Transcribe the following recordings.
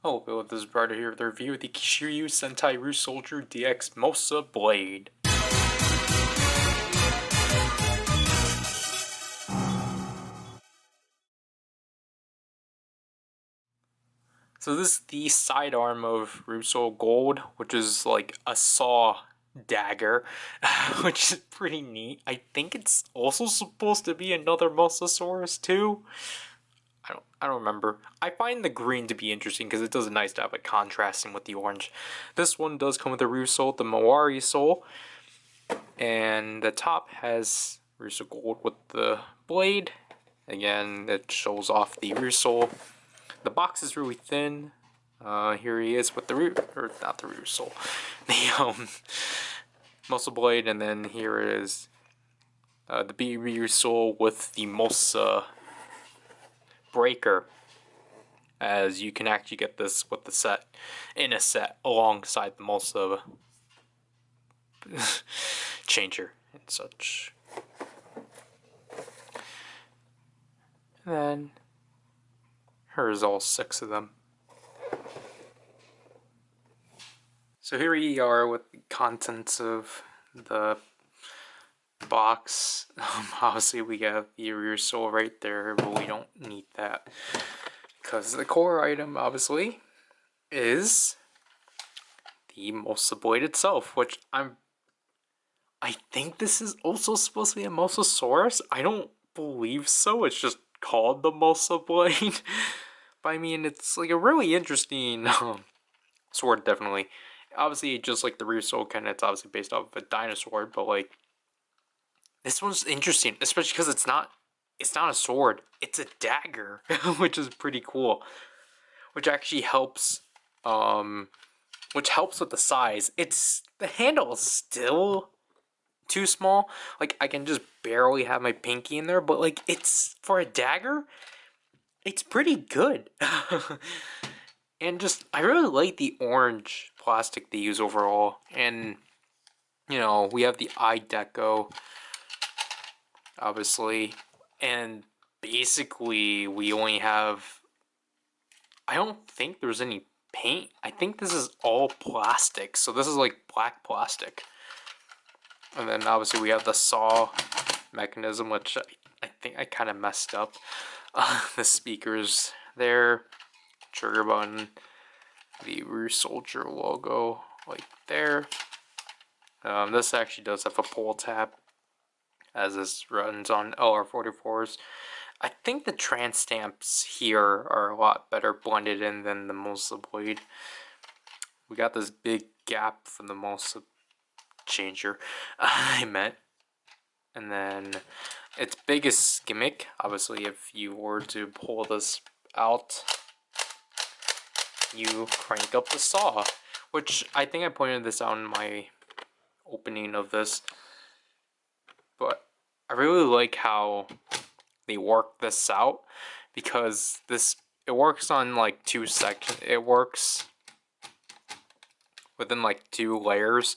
Hello, this is Ryder here with a review of the Kishiryu Sentai Ryusoulger DX Mosa Blade. So this is the sidearm of Ryusoul Gold, which is like a saw dagger, which is pretty neat. I think it's also supposed to be another Mosasaurus too. I don't remember. I find the green to be interesting because it does a nice job at contrasting with the orange. This one does come with a Ryusoul, the Mawari Soul, and the top has Ryusoul Gold with the blade. Again, it shows off the Ryusoul. The box is really thin. Here he is with the not the Ryusoul, the Mosa Blade, and then here is the B Ryusoul with the Mosa Breaker, as you can actually get this with the set, in a set, alongside the Mosa changer and such. And then here's all 6 of them. So here we are with the contents of the box. Obviously we have the Ryusoul right there, but we don't need that because the core item obviously is the Mosa Blade itself, which I think this is also supposed to be a Mosasaurus. I don't believe so. It's just called the Mosa Blade. But I mean, it's like a really interesting sword, definitely. Obviously, just like the Ryusoul, it's obviously based off of a dinosaur, but like this one's interesting, especially because it's not a sword, it's a dagger, which is pretty cool. Which actually helps with the size. The handle is still too small. Like I can just barely have my pinky in there, but like it's for a dagger, it's pretty good. And just I really like the orange plastic they use overall. And you know, we have the eye deco, obviously, and basically we only have, I don't think there's any paint. I think this is all plastic, so this is like black plastic. And then obviously we have the saw mechanism, which I think I kind of messed up. The speakers there, trigger button, the Ryusoulger logo like there. This actually does have a pull tab, as this runs on LR44s. I think the trans stamps here are a lot better blended in than the Mosa Blade. We got this big gap from the Mosa changer, I meant. And then its biggest gimmick, obviously, if you were to pull this out, you crank up the saw, which I think I pointed this out in my opening of this. But I really like how they work this out, because it works on like 2 sections. It works within like 2 layers,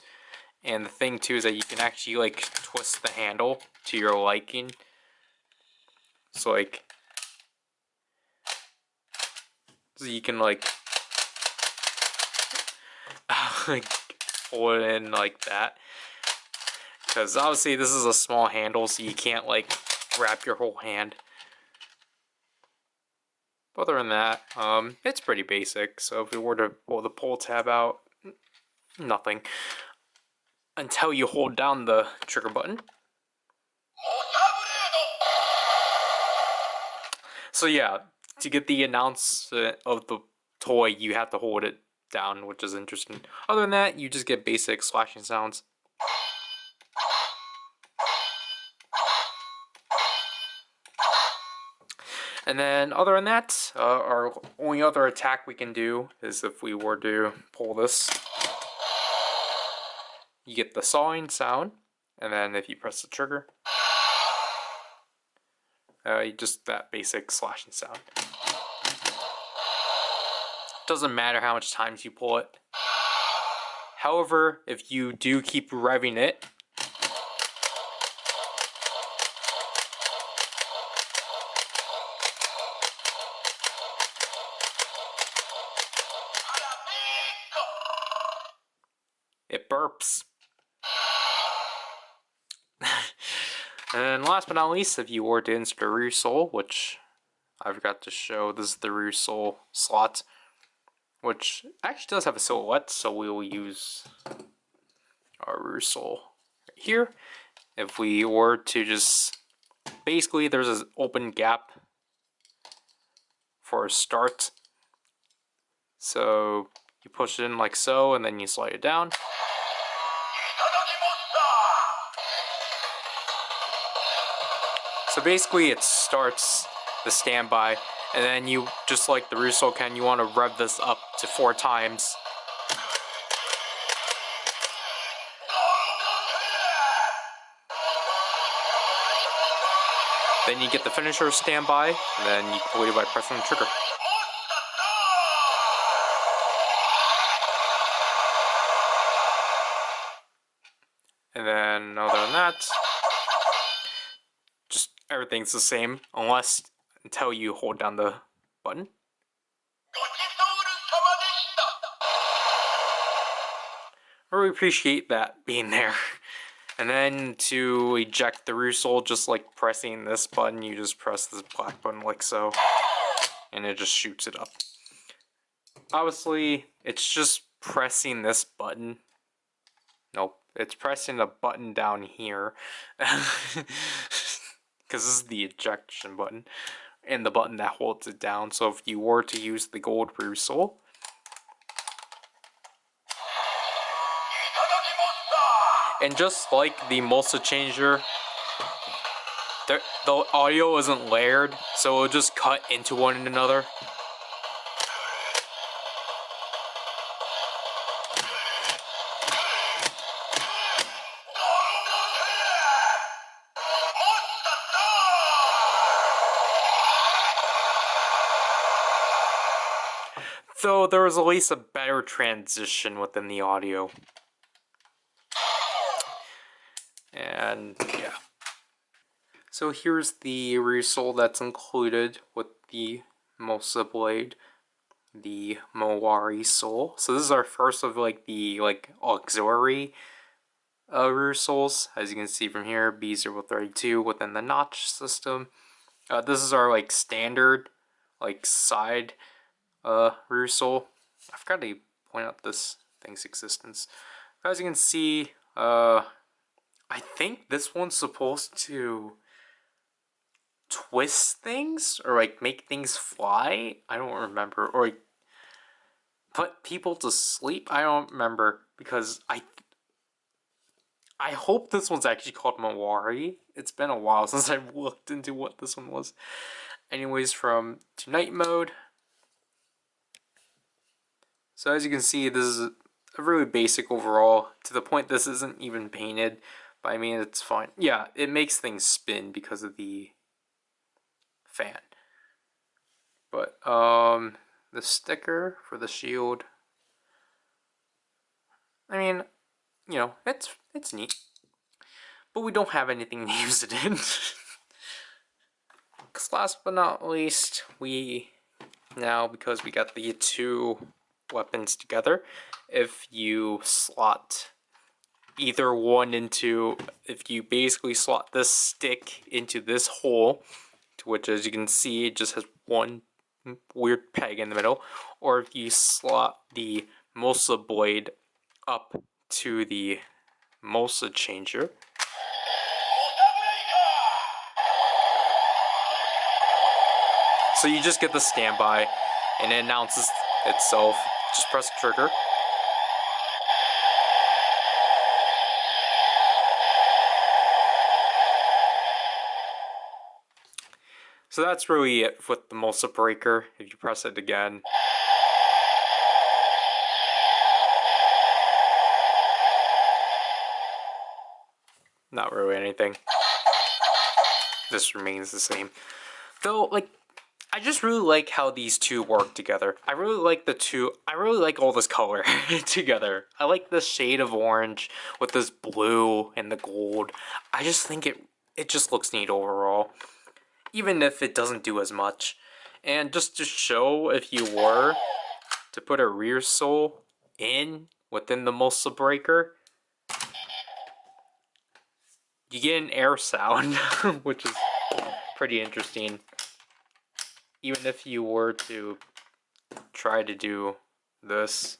and the thing too is that you can actually like twist the handle to your liking. So like, you can like pull it in like that, because obviously this is a small handle, so you can't like wrap your whole hand. But other than that, it's pretty basic. So if we were to pull the pull tab out, nothing until you hold down the trigger button. So yeah, to get the announcement of the toy, you have to hold it down, which is interesting. Other than that, you just get basic slashing sounds. And then other than that, our only other attack we can do is if we were to pull this. You get the sawing sound, and then if you press the trigger, just that basic slashing sound. Doesn't matter how much times you pull it. However, if you do keep revving it, it burps. And last but not least, if you were to insert a Ryusoul, which I forgot to show, this is the Ryusoul slot, which actually does have a silhouette, so we will use our Ryusoul right here. If we were to just, basically there's an open gap for a start. So you push it in like so, and then you slide it down. So basically it starts the standby, and then you, just like the Ryusoul can, you want to rev this up to 4 times. Then you get the finisher standby, and then you complete it by pressing the trigger. And then other than that, just everything's the same, until you hold down the button. I really appreciate that being there. And then to eject the Ryusoul, just like pressing this button, you just press this black button like so, and it just shoots it up. Obviously, it's just pressing this button. Nope, it's pressing the button down here. Because this is the ejection button, and the button that holds it down. So if you were to use the gold Ryusoul, and just like the Mosa changer, the audio isn't layered, so it'll just cut into one another. So there was at least a better transition within the audio. And yeah. So here's the Ryusoul that's included with the Mosa Blade, the Mowari Soul. So this is our first of like the auxiliary Ryusouls. As you can see from here, B032 within the notch system. This is our like standard side Ryusoul. I forgot to point out this thing's existence. As you can see, I think this one's supposed to twist things or like make things fly. I don't remember, or like put people to sleep. I don't remember, because I hope this one's actually called Mowari. It's been a while since I've looked into what this one was. Anyways, from to night mode. So as you can see, this is a really basic overall, to the point this isn't even painted, but I mean, it's fine. Yeah, it makes things spin because of the fan. But the sticker for the shield, I mean, you know, it's neat, but we don't have anything to use it in. Because last but not least, we now, because we got the two weapons together, if you slot either one into, if you basically slot this stick into this hole, to which, as you can see, it just has one weird peg in the middle, or if you slot the Mosa Blade up to the Mosa changer, so you just get the standby and it announces itself. Just press the trigger. So that's really it with the Mosa breaker. If you press it again, not really anything. This remains the same. Though, like, I just really like how these two work together. I really like the two. I really like all this color together. I like the shade of orange with this blue and the gold. I just think it just looks neat overall, even if it doesn't do as much. And just to show, if you were to put a Ryusoul in within the Mosa breaker, you get an air sound, which is pretty interesting. Even if you were to try to do this.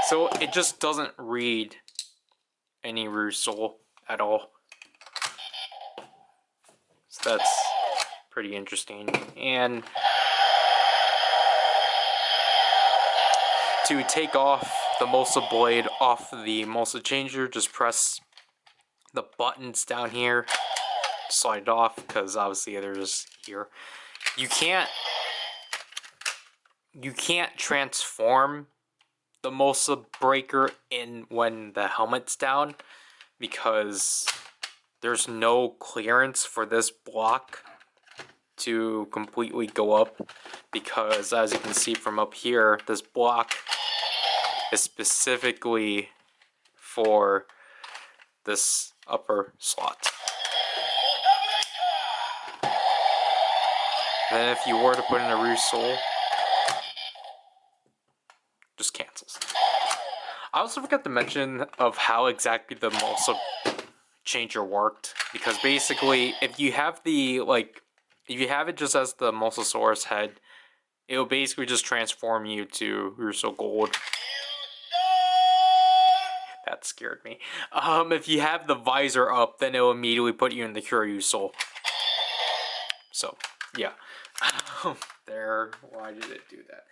So it just doesn't read any Ryusoul at all. So that's pretty interesting. And to take off the Mosa Blade off the Mosa Changer, just press the buttons down here, slide it off, because obviously they're just here. You can't transform the Mosa Breaker in when the helmet's down, because there's no clearance for this block to completely go up, because as you can see from up here, this block is specifically for this upper slot. And then if you were to put in a Ryusoul, just cancels. I also forgot to mention of how exactly the Mosa Changer worked, because basically if you have the if you have it just as the Mosasaurus head, it will basically just transform you to Ryusoul Gold. That scared me. If you have the visor up, then it will immediately put you in the Kishiryu Soul. So, yeah. There, why did it do that?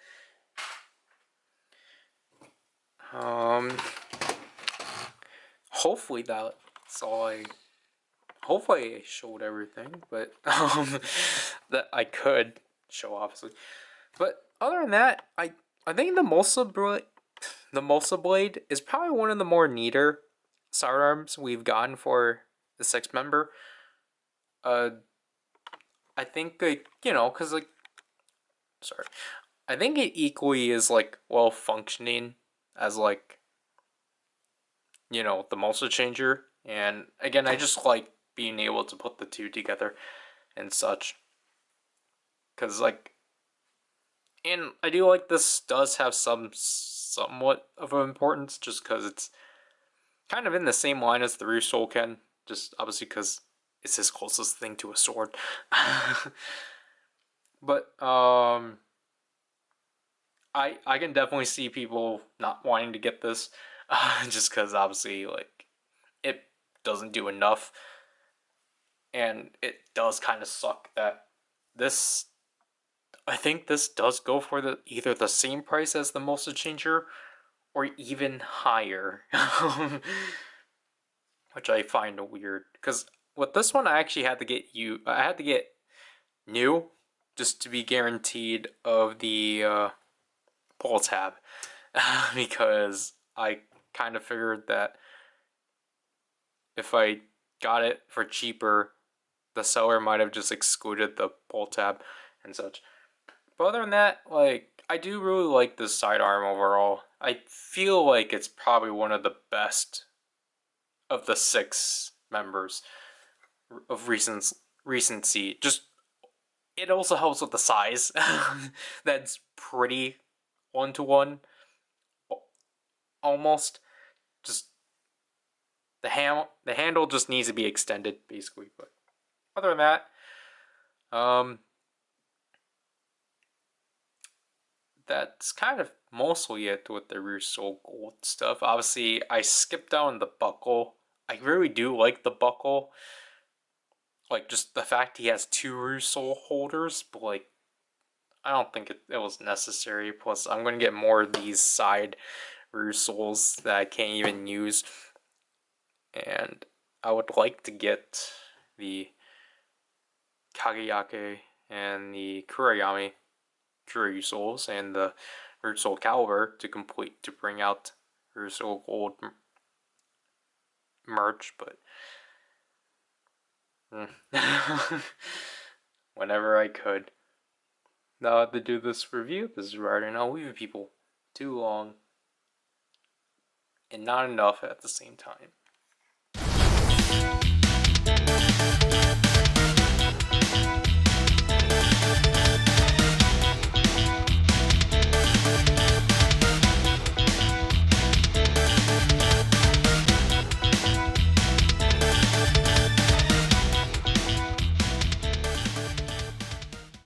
Hopefully that's all hopefully I showed everything, but, that I could show, obviously. But other than that, I think the Mosa Blade is probably one of the more neater sidearms we've gotten for the 6 member. I think, you know, because, sorry. I think it equally is, well functioning as, you know, the Mosa Changer. And, again, I just like being able to put the two together and such. Because, and I do like this does have somewhat of an importance, just because it's kind of in the same line as the Ryusoul Ken, just obviously because it's his closest thing to a sword. But I can definitely see people not wanting to get this, just because obviously it doesn't do enough, and it does kind of suck that this. I think this does go for either the same price as the Mosa Changer, or even higher, which I find weird. Because with this one, I actually had to get new, just to be guaranteed of the pull tab, because I kind of figured that if I got it for cheaper, the seller might have just excluded the pull tab and such. But other than that, I do really like this sidearm overall. I feel like it's probably one of the best of the 6 members of recency. Just, it also helps with the size. That's pretty 1-to-1. Almost. Just, the handle just needs to be extended, basically. But other than that, that's kind of mostly it with the Ryusoul Gold stuff. Obviously, I skipped down the buckle. I really do like the buckle. Just the fact he has 2 Ryusoul holders, but I don't think it was necessary. Plus, I'm going to get more of these side Ryusouls that I can't even use. And I would like to get the Kageyake and the Kurayami Ryusouls and the Ryusoul Caliber to bring out Ryusoul Gold merch, but whenever I could. Now to do this review, this is Ryder, and I'll leave people too long and not enough at the same time.